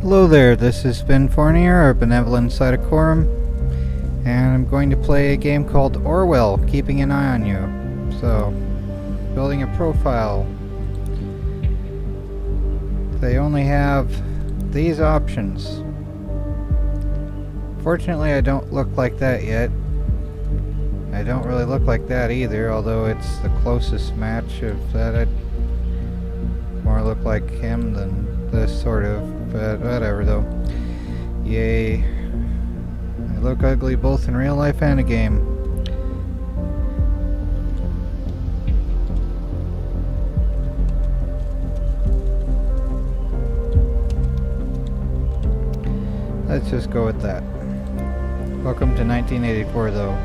Hello there, this is Ben Fournier, our benevolent Cytocorum, and I'm going to play a game called Orwell, Keeping an Eye on You. So, building a profile. They only have these options. Fortunately, I don't look like that yet. I don't really look like that either, although it's the closest match of that. I'd more look like him than this, sort of, but whatever though. Yay. I look ugly both in real life and a game. Let's just go with that. Welcome to 1984 though.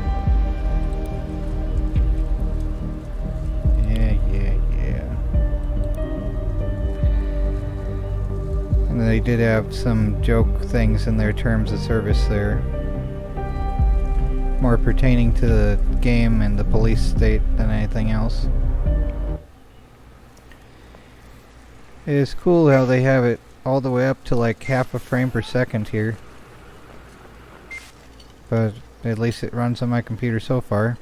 And they did have some joke things in their terms of service there. More pertaining to the game and the police state than anything else. It is cool how they have it all the way up to like half a frame per second here. But at least it runs on my computer so far.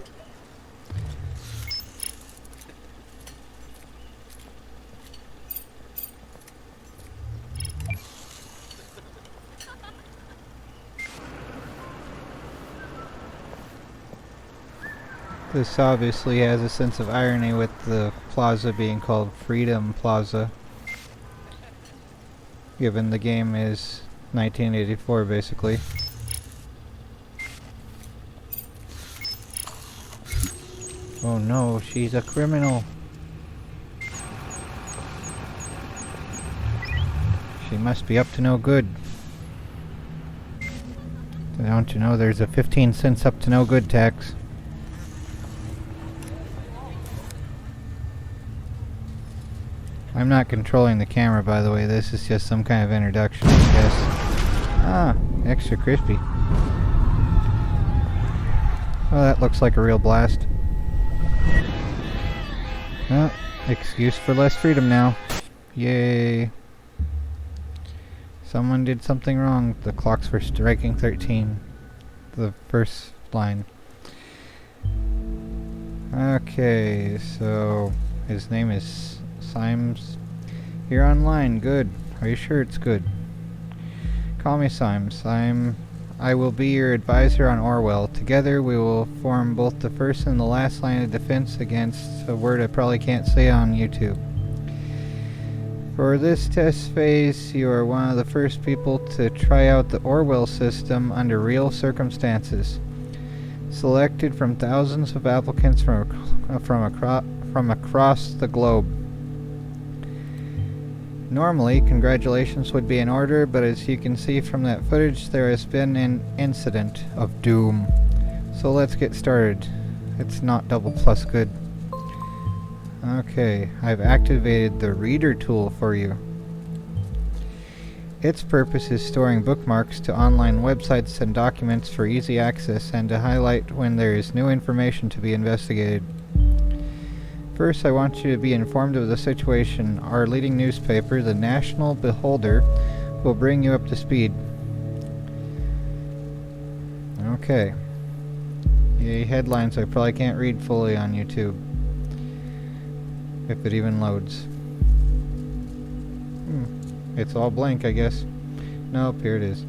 This obviously has a sense of irony with the plaza being called Freedom Plaza, given the game is 1984 basically. Oh no, she's a criminal. She must be up to no good. Don't you know there's a 15 cents up to no good tax? I'm not controlling the camera, by the way. This is just some kind of introduction, I guess. Ah, extra crispy. Well, that looks like a real blast. Well, excuse for less freedom now. Yay. Someone did something wrong. The clocks were striking 13. The first line. Okay, so his name is Symes. You're online. Good. Are you sure it's good? Call me Symes. I will be your advisor on Orwell. Together we will form both the first and the last line of defense against a word I probably can't say on YouTube. For this test phase, you are one of the first people to try out the Orwell system under real circumstances. Selected from thousands of applicants from across the globe. Normally, congratulations would be in order, but as you can see from that footage, there has been an incident of doom. So let's get started. It's not double plus good. Okay, I've activated the reader tool for you. Its purpose is storing bookmarks to online websites and documents for easy access and to highlight when there is new information to be investigated. First, I want you to be informed of the situation. Our leading newspaper, the National Beholder, will bring you up to speed. Okay. Yay, headlines I probably can't read fully on YouTube. If it even loads. It's all blank, I guess. Nope, here it is.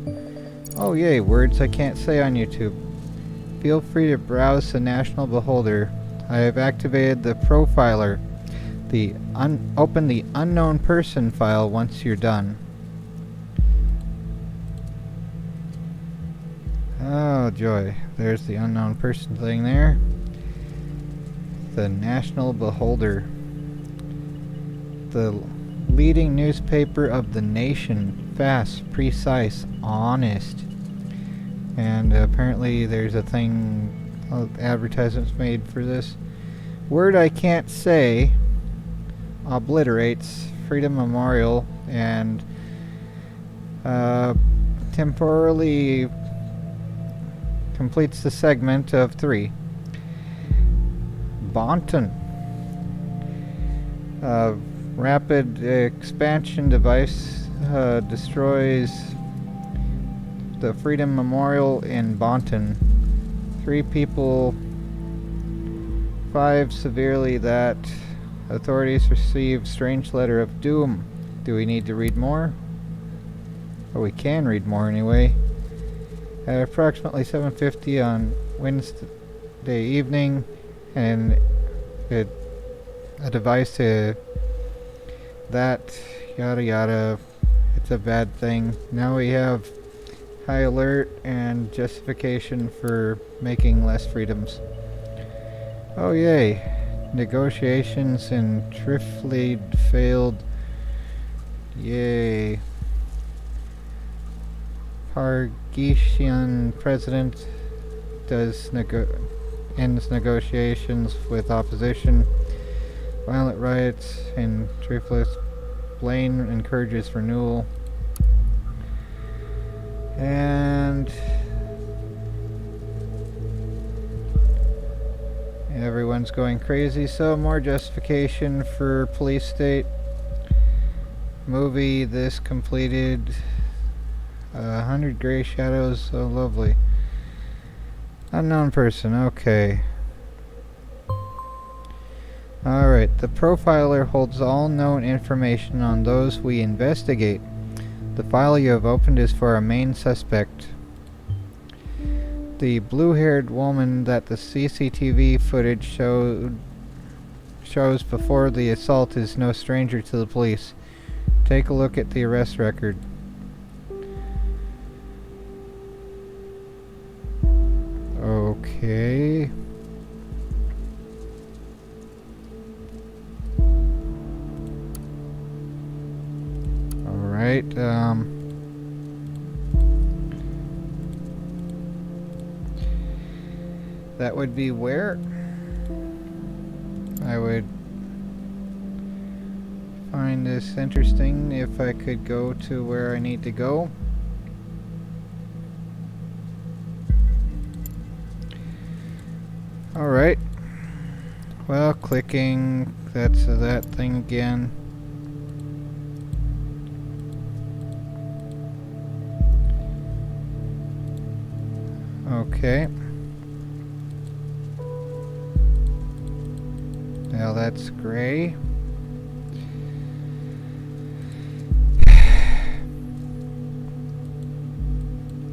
Oh yay, words I can't say on YouTube. Feel free to browse the National Beholder. I have activated the profiler. Open the unknown person file once you're done. Oh joy, there's the unknown person thing there. The National Beholder. The leading newspaper of the nation. Fast, precise, honest. And apparently there's a thing, advertisements made for this. Word I can't say obliterates Freedom Memorial and temporarily completes the segment of 3. Bonton. Rapid expansion device destroys the Freedom Memorial in Bonton. 3 people, 5 severely that. Authorities receive strange letter of doom. Do we need to read more? Well, we can read more anyway. At approximately 7:50 on Wednesday evening, and a device to that, yada yada, it's a bad thing. Now we have high alert and justification for making less freedoms. Oh yay. Negotiations in Triflead failed. Yay. Hargeishian president ends negotiations with opposition. Violent riots in Triflead. Blaine encourages renewal. And everyone's going crazy, so more justification for police state. Movie this completed. 100 Gray Shadows, so lovely. Unknown person, okay. Alright, the profiler holds all known information on those we investigate. The file you have opened is for our main suspect. The blue-haired woman that the CCTV footage shows before the assault is no stranger to the police. Take a look at the arrest record. Okay. Alright, that would be where I would find this interesting if I could go to where I need to go. Alright. Well, clicking, that's that thing again. Okay. Now that's gray.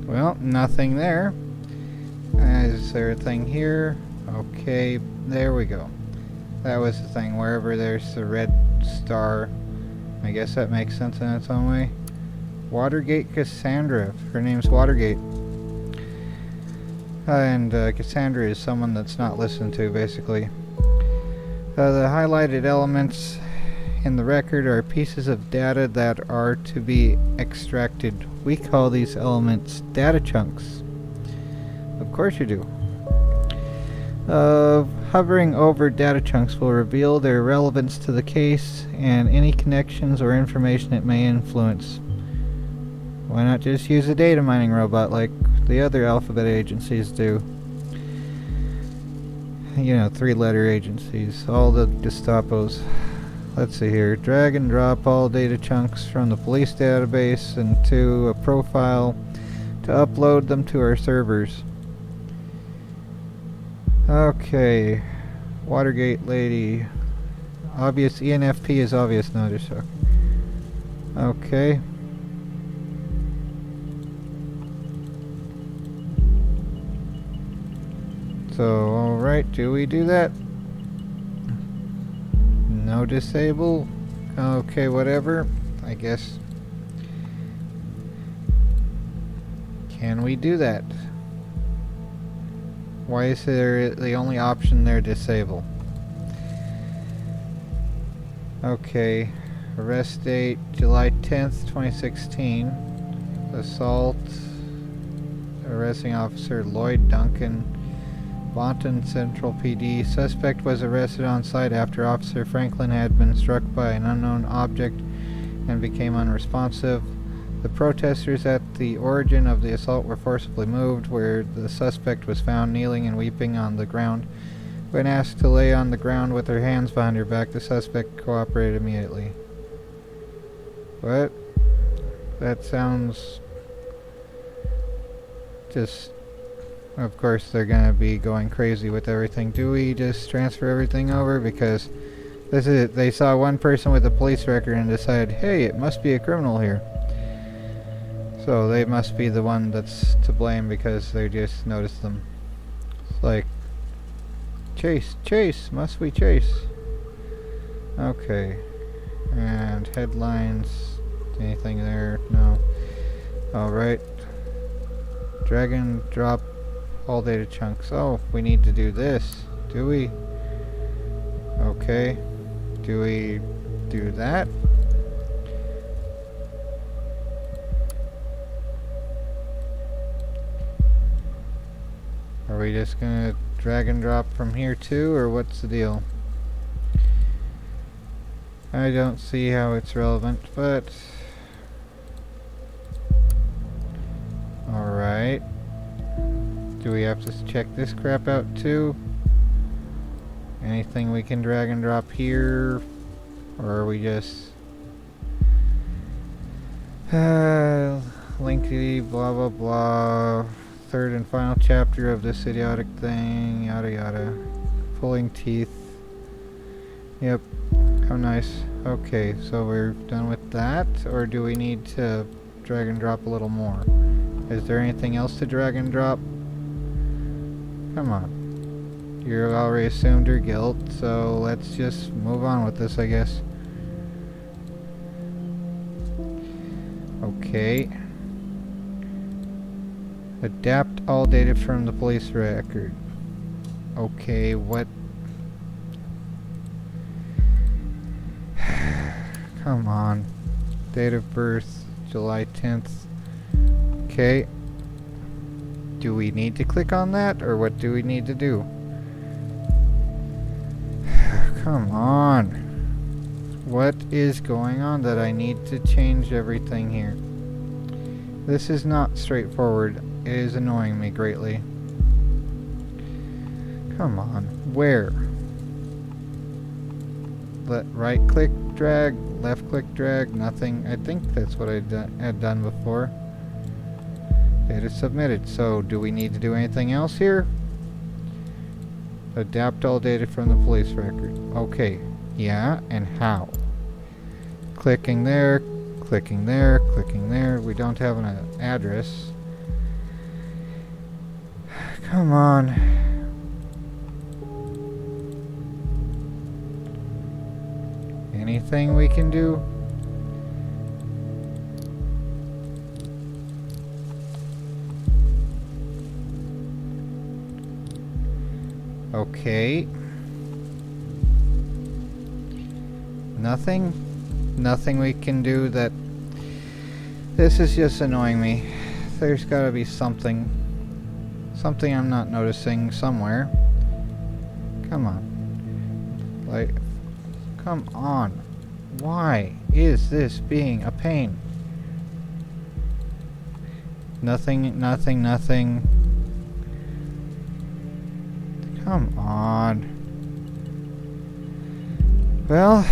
Well, nothing there. Is there a thing here? Okay, there we go. That was the thing. Wherever there's the red star, I guess that makes sense in its own way. Watergate Cassandra. Her name's Watergate. And Cassandra is someone that's not listened to, basically. The highlighted elements in the record are pieces of data that are to be extracted. We call these elements data chunks. Of course you do. Hovering over data chunks will reveal their relevance to the case and any connections or information it may influence. Why not just use a data mining robot like the other alphabet agencies do? You know, 3-letter agencies, all the Gestapos. Let's see here. Drag and drop all data chunks from the police database into a profile to upload them to our servers. Okay. Watergate lady. Obvious ENFP is obvious notice. Okay. So, alright, do we do that? No disable? Okay, whatever. I guess. Can we do that? Why is there the only option there disable? Okay. Arrest date July 10th, 2016. Assault. Arresting officer Lloyd Duncan. Bonton Central PD. Suspect was arrested on site after Officer Franklin had been struck by an unknown object and became unresponsive. The protesters at the origin of the assault were forcibly moved, where the suspect was found kneeling and weeping on the ground. When asked to lay on the ground with her hands behind her back, the suspect cooperated immediately. What? That sounds just... Of course they're gonna be going crazy with everything. Do we just transfer everything over? Because this is it. They saw one person with a police record and decided, hey, it must be a criminal here. So they must be the one that's to blame because they just noticed them. It's like, chase, must we chase? Okay. And headlines, anything there? No. Alright. Drag and drop all data chunks. Oh, we need to do this. Do we? Okay. Do we do that? Are we just gonna drag and drop from here too, or what's the deal? I don't see how it's relevant, but... Alright. Do we have to check this crap out too? Anything we can drag and drop here? Or are we just... lengthy, blah blah blah. Third and final chapter of this idiotic thing, yada yada. Pulling teeth. Yep. How nice. Okay, so we're done with that, or do we need to drag and drop a little more? Is there anything else to drag and drop? Come on. You already assumed your guilt, so let's just move on with this, I guess. Okay. Adapt all data from the police record. Okay, what? Come on. Date of birth, July 10th. Okay. Do we need to click on that, or what do we need to do? Come on. What is going on that I need to change everything here? This is not straightforward. It is annoying me greatly. Come on. Where? Right click, drag, left click, drag, nothing. I think that's what I had done before. Data submitted. So, do we need to do anything else here? Adapt all data from the police record. Okay. Yeah, and how? Clicking there, clicking there, clicking there. We don't have an address. Come on. Anything we can do? Okay. Nothing? Nothing we can do that... This is just annoying me. There's gotta be something. Something I'm not noticing somewhere. Come on. Like... Come on. Why is this being a pain? Nothing, nothing, nothing. Come on. Well,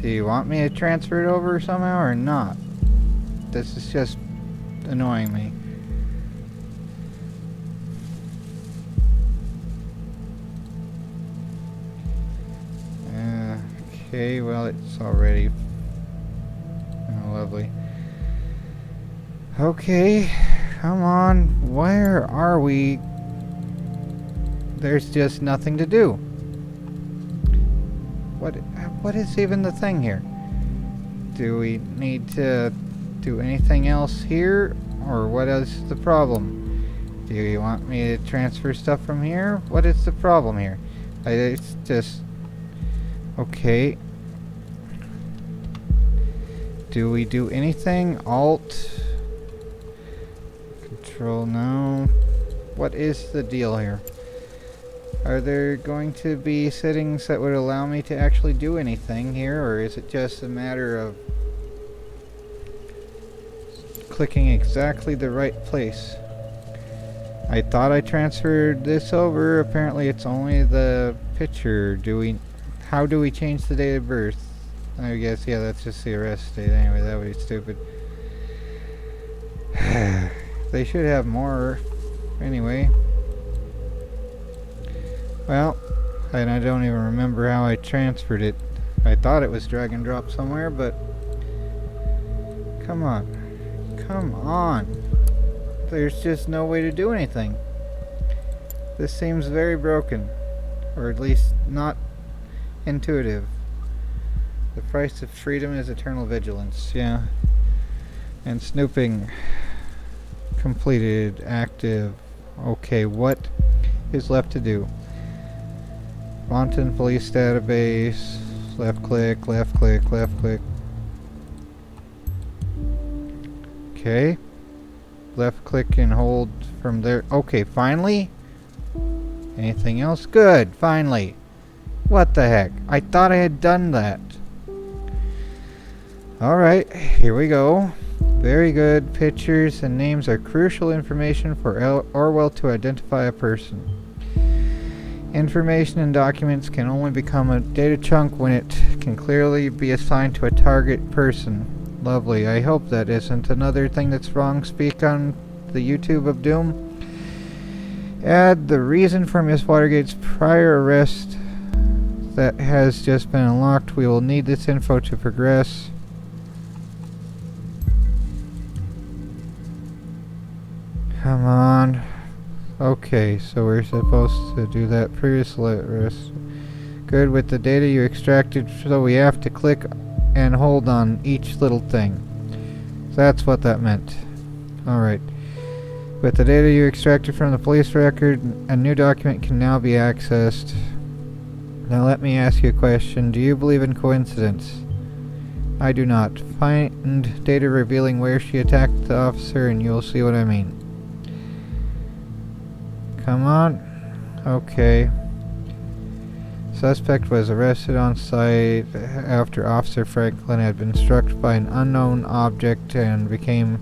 do you want me to transfer it over somehow or not? This is just annoying me. Okay, well, it's already... Oh, lovely. Okay, come on. Where are we? There's just nothing to do. What is even the thing here? Do we need to do anything else here? Or what is the problem? Do you want me to transfer stuff from here? What is the problem here? It's just... Okay. Do we do anything? Alt? Control, no. What is the deal here? Are there going to be settings that would allow me to actually do anything here, or is it just a matter of clicking exactly the right place? I thought I transferred this over. Apparently it's only the picture. How do we change the date of birth? I guess, yeah, that's just the arrest date. Anyway, that would be stupid. They should have more. Anyway. Well, and I don't even remember how I transferred it. I thought it was drag and drop somewhere, but... Come on. Come on. There's just no way to do anything. This seems very broken. Or at least not intuitive. The price of freedom is eternal vigilance. Yeah. And snooping. Completed. Active. Okay, what is left to do? Mountain Police Database. Left click, left click, left click. Okay. Left click and hold from there. Okay, finally? Anything else? Good, finally. What the heck? I thought I had done that. Alright, here we go. Very good. Pictures and names are crucial information for Orwell to identify a person. Information and documents can only become a data chunk when it can clearly be assigned to a target person. Lovely. I hope that isn't another thing that's wrong. Speak on the YouTube of Doom. Add the reason for Miss Watergate's prior arrest that has just been unlocked. We will need this info to progress. Come on. Okay, so we're supposed to do that previous arrest. Good, with the data you extracted, so we have to click and hold on each little thing. That's what that meant. Alright. With the data you extracted from the police record, a new document can now be accessed. Now let me ask you a question. Do you believe in coincidence? I do not. Find data revealing where she attacked the officer and you'll see what I mean. Come on. Okay. Suspect was arrested on site after Officer Franklin had been struck by an unknown object and became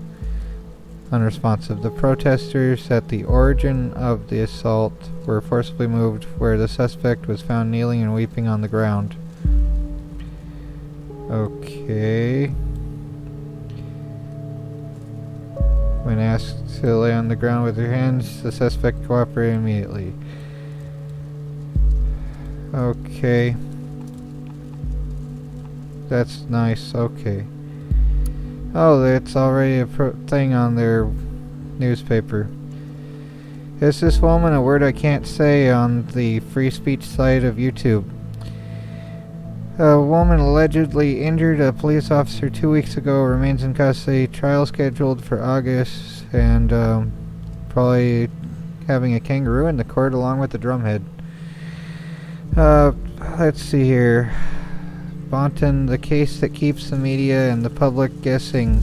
unresponsive. The protesters at the origin of the assault were forcibly moved where the suspect was found kneeling and weeping on the ground. Okay. When asked to lay on the ground with her hands, the suspect cooperated immediately. Okay. That's nice, okay. Oh, it's already a thing on their newspaper. Is this woman a word I can't say on the free speech site of YouTube? A woman allegedly injured a police officer 2 weeks ago remains in custody. Trial scheduled for August, and probably having a kangaroo in the court along with the drumhead. Let's see here. Bonton, the case that keeps the media and the public guessing.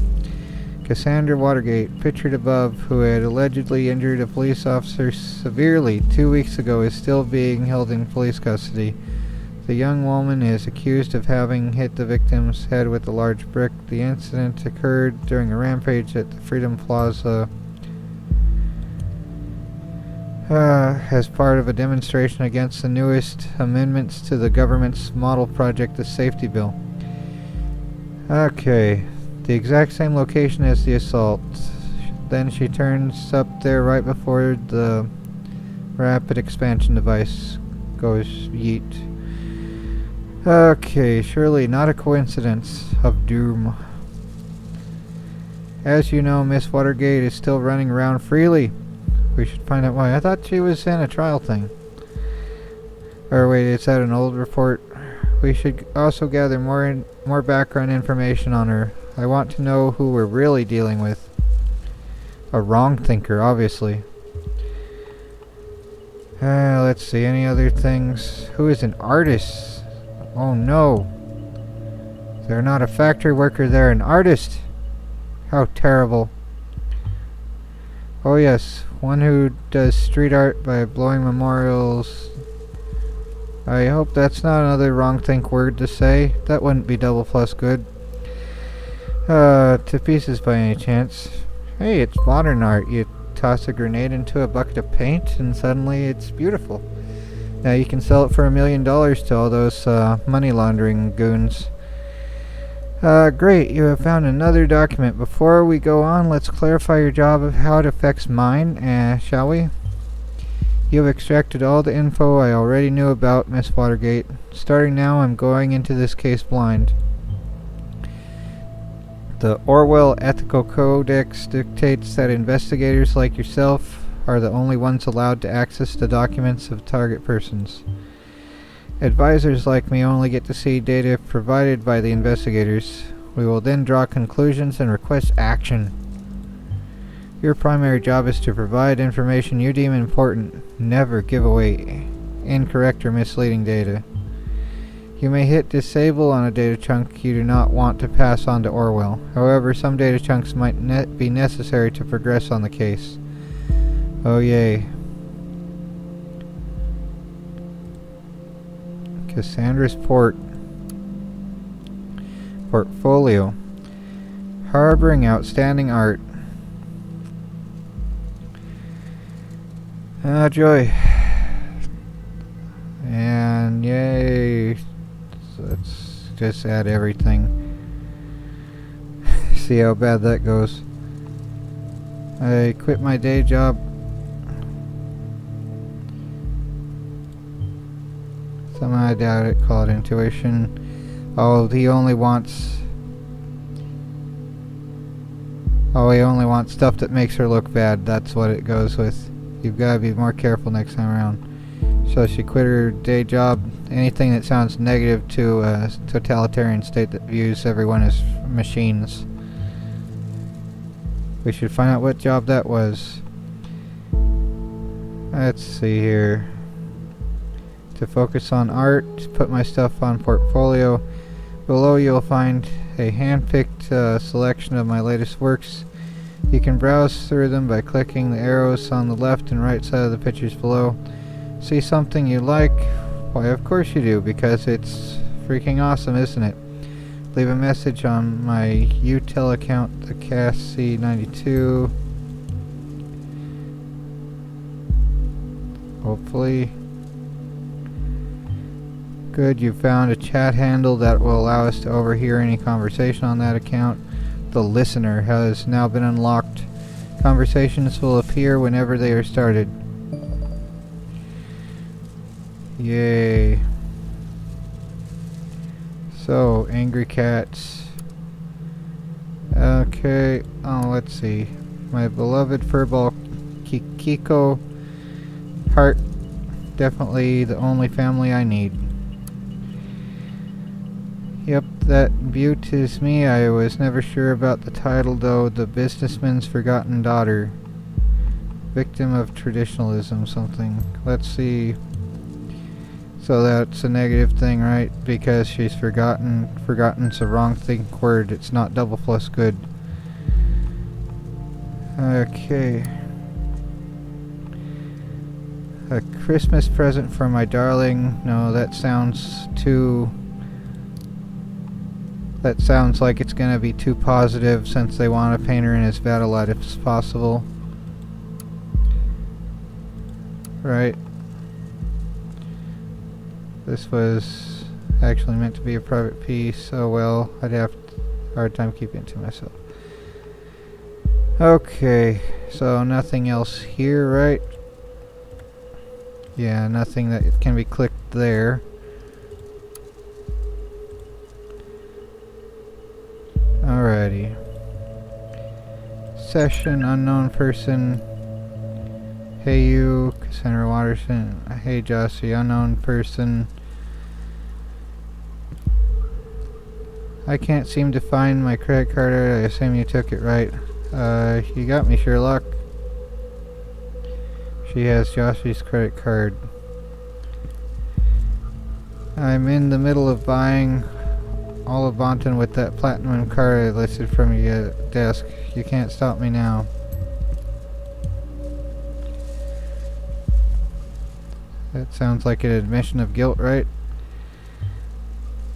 Cassandra Watergate, pictured above, who had allegedly injured a police officer severely 2 weeks ago, is still being held in police custody. The young woman is accused of having hit the victim's head with a large brick. The incident occurred during a rampage at the Freedom Plaza as part of a demonstration against the newest amendments to the government's model project, the Safety Bill. Okay, the exact same location as the assault. Then she turns up there right before the rapid expansion device goes yeet. Okay, surely not a coincidence of doom. As you know, Miss Watergate is still running around freely. We should find out why. I thought she was in a trial thing. Or wait, it's at an old report. We should also gather more background information on her. I want to know who we're really dealing with. A wrong thinker, obviously. Let's see, any other things? Who is an artist? Oh no. They're not a factory worker, they're an artist. How terrible. Oh yes, one who does street art by blowing memorials. I hope that's not another wrong think word to say. That wouldn't be double plus good. To pieces by any chance. Hey, it's modern art. You toss a grenade into a bucket of paint and suddenly it's beautiful. Now you can sell it for $1 million to all those money laundering goons. Great, you have found another document. Before we go on, let's clarify your job of how it affects mine, shall we? You have extracted all the info I already knew about Miss Watergate. Starting now, I'm going into this case blind. The Orwell Ethical Codex dictates that investigators like yourself are the only ones allowed to access the documents of target persons. Advisors like me only get to see data provided by the investigators. We will then draw conclusions and request action. Your primary job is to provide information you deem important. Never give away incorrect or misleading data. You may hit disable on a data chunk you do not want to pass on to Orwell. However, some data chunks might be necessary to progress on the case. Oh yay. Cassandra's portfolio. Harboring outstanding art. Ah, joy. And yay. So let's just add everything. See how bad that goes. I quit my day job. Somehow I doubt it. Call it intuition. Oh, he only wants stuff that makes her look bad. That's what it goes with. You've got to be more careful next time around. So she quit her day job. Anything that sounds negative to a totalitarian state that views everyone as machines. We should find out what job that was. Let's see here. To focus on art, put my stuff on portfolio. Below you'll find a hand-picked selection of my latest works. You can browse through them by clicking the arrows on the left and right side of the pictures below. See something you like? Why, of course you do, because it's freaking awesome, isn't it? Leave a message on my util account, the CASC92. Hopefully. Good, you found a chat handle that will allow us to overhear any conversation on that account. The listener has now been unlocked. Conversations will appear whenever they are started. Yay. So, angry cats. Okay, let's see. My beloved furball Kiko. Heart. Definitely the only family I need. Yep, that beaut is me. I was never sure about the title though. The businessman's forgotten daughter. Victim of traditionalism something. Let's see. So that's a negative thing, right? Because she's forgotten. Forgotten's a wrong think word. It's not double plus good. Okay. A Christmas present for my darling. No, that sounds too... That sounds like it's gonna be too positive since they want to paint her in as bad a light as possible. Right. This was actually meant to be a private piece. Oh well, I'd have a hard time keeping it to myself. Okay, so nothing else here, right? Yeah, nothing that can be clicked there. Alrighty. Session, unknown person. Hey you, Cassandra Watterson. Hey Jossie, unknown person. I can't seem to find my credit card. I assume you took it, right? You got me, Sherlock. She has Jossie's credit card. I'm in the middle of buying all of Bonton with that platinum card I listed from your desk. You can't stop me now. That sounds like an admission of guilt, right?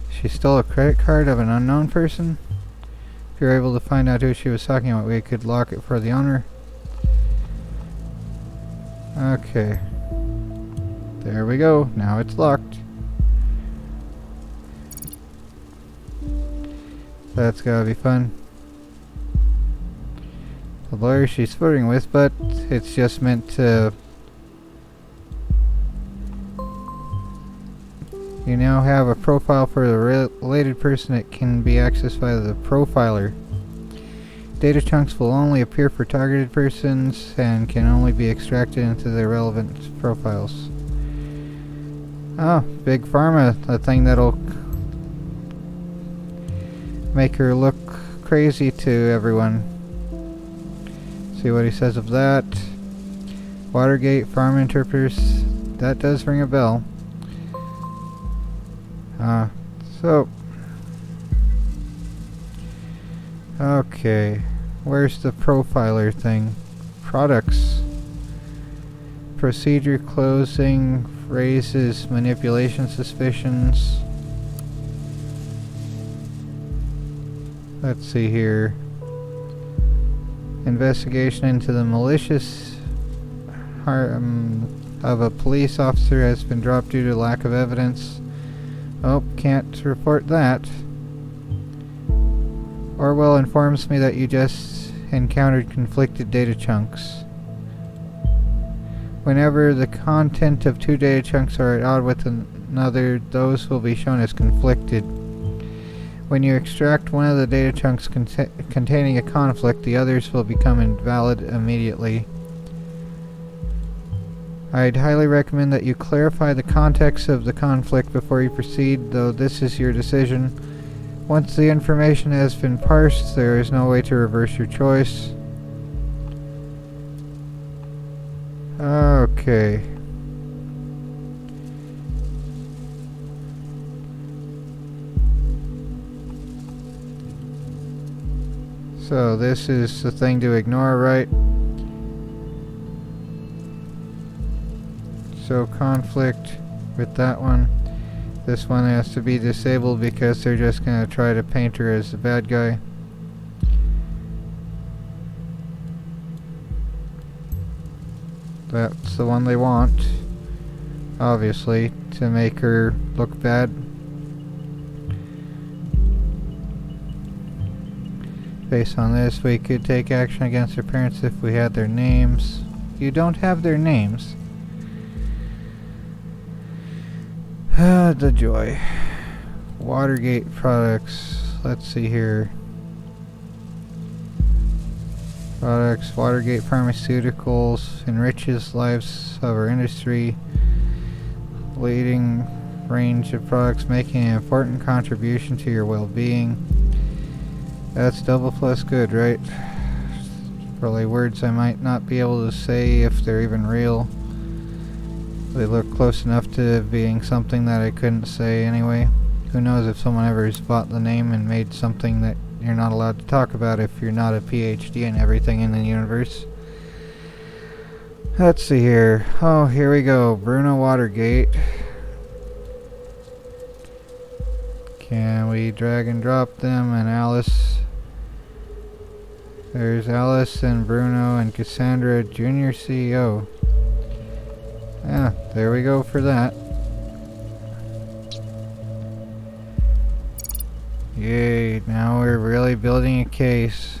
She stole a credit card of an unknown person? If you're able to find out who she was talking about, we could lock it for the owner. Okay. There we go. Now it's locked. That's gotta be fun. The lawyer she's flirting with, but it's just meant to... You now have a profile for the related person that can be accessed by the profiler. Data chunks will only appear for targeted persons and can only be extracted into their relevant profiles. Oh, Big Pharma, the thing that'll make her look crazy to everyone. See what he says of that. Watergate, Pharma Interpreters, that does ring a bell. So... Okay, where's the profiler thing? Products. Procedure closing raises manipulation suspicions. Let's see here. Investigation into the malicious harm of a police officer has been dropped due to lack of evidence. Oh, can't report that. Orwell informs me that you just encountered conflicted data chunks. Whenever the content of two data chunks are at odds with another, those will be shown as conflicted. When you extract one of the data chunks containing a conflict, the others will become invalid immediately. I'd highly recommend that you clarify the context of the conflict before you proceed, though this is your decision. Once the information has been parsed, there is no way to reverse your choice. Okay. So this is the thing to ignore, right? So conflict with that one. This one has to be disabled because they're just gonna try to paint her as the bad guy. That's the one they want, obviously, to make her look bad. Based on this, we could take action against their parents if we had their names. You don't have their names. Ah, the joy. Watergate products. Let's see here. Products. Watergate Pharmaceuticals enriches lives of our industry. Leading range of products making an important contribution to your well-being. That's double plus good, right? Probably words I might not be able to say if they're even real. They look close enough to being something that I couldn't say anyway. Who knows if someone ever has bought the name and made something that you're not allowed to talk about if you're not a PhD in everything in the universe. Let's see here. Oh, here we go. Bruno Watergate. Can we drag and drop them? And Alice. There's Alice and Bruno and Cassandra, Junior CEO. Yeah, there we go for that. Yay, now we're really building a case.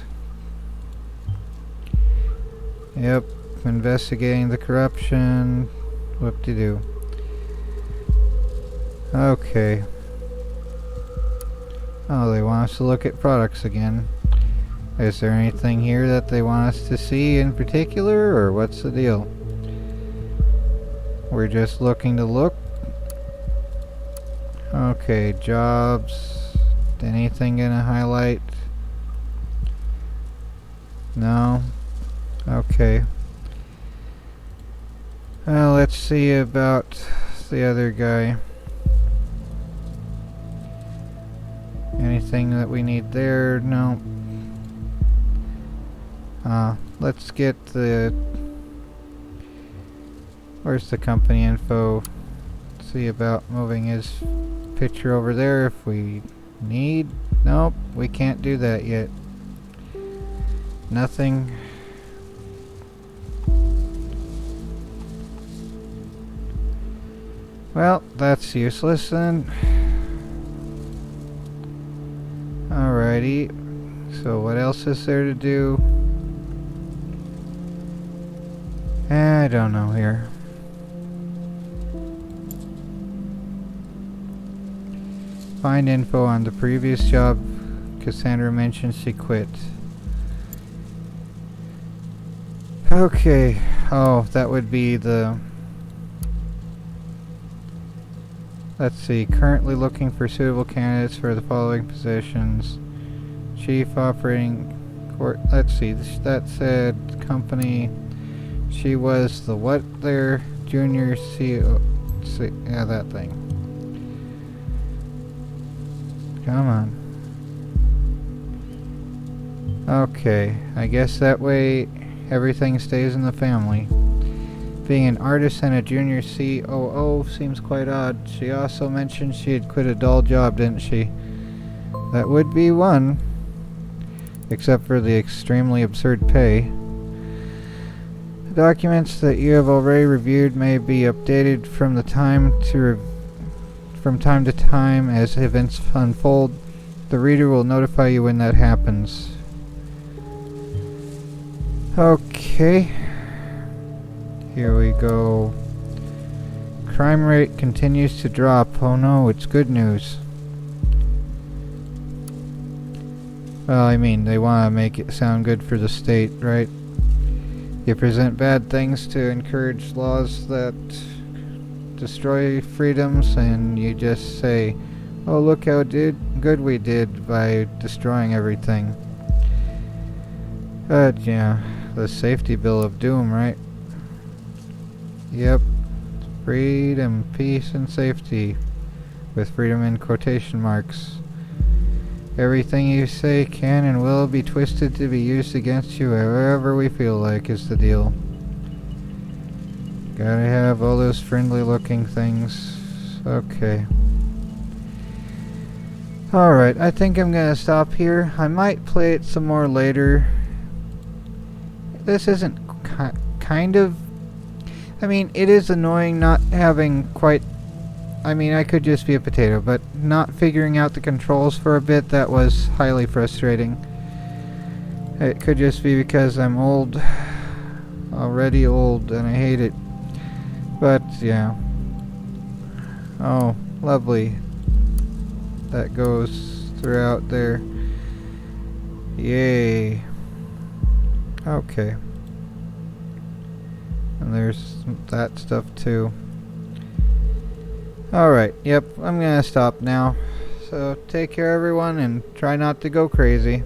Yep, investigating the corruption. Whoop-de-doo. Okay. Oh, they want us to look at products again. Is there anything here that they want us to see in particular, or what's the deal? We're just looking to look. Okay, jobs. Anything gonna highlight? No? Okay. Let's see about the other guy. Anything that we need there? No. Let's get the... Where's the company info? See about moving his picture over there if we need. Nope, we can't do that yet. Nothing. Well, that's useless then. Alright. Alrighty. So what else is there to do? I don't know here. Find info on the previous job. Cassandra mentioned she quit. Okay. Oh, that would be the... Let's see. Currently looking for suitable candidates for the following positions. Chief Operating Court. Let's see. That said company. She was the what there? Junior CEO. Yeah, that thing. Come on. Okay. I guess that way everything stays in the family. Being an artist and a junior COO seems quite odd. She also mentioned she had quit a dull job, didn't she? That would be one. Except for the extremely absurd pay. The documents that you have already reviewed may be updated from time to time as events unfold. The reader will notify you when that happens. Okay. Here we go. Crime rate continues to drop. Oh no, it's good news. Well, I mean, they want to make it sound good for the state, right? You present bad things to encourage laws that destroy freedoms, and you just say, oh, look how good we did by destroying everything. But, yeah, the safety bill of doom, right? Yep. Freedom, peace, and safety. With freedom in quotation marks. Everything you say can and will be twisted to be used against you however we feel like is the deal. Gotta have all those friendly looking things. Okay. Alright, I think I'm gonna stop here. I might play it some more later. This isn't kind of... I mean, it is annoying not having quite... I mean, I could just be a potato, but not figuring out the controls for a bit, that was highly frustrating. It could just be because I'm old. Already old, and I hate it. But, yeah. Oh, lovely. That goes throughout there. Yay. Okay. And there's that stuff too. Alright, yep, I'm gonna stop now. So take care everyone and try not to go crazy.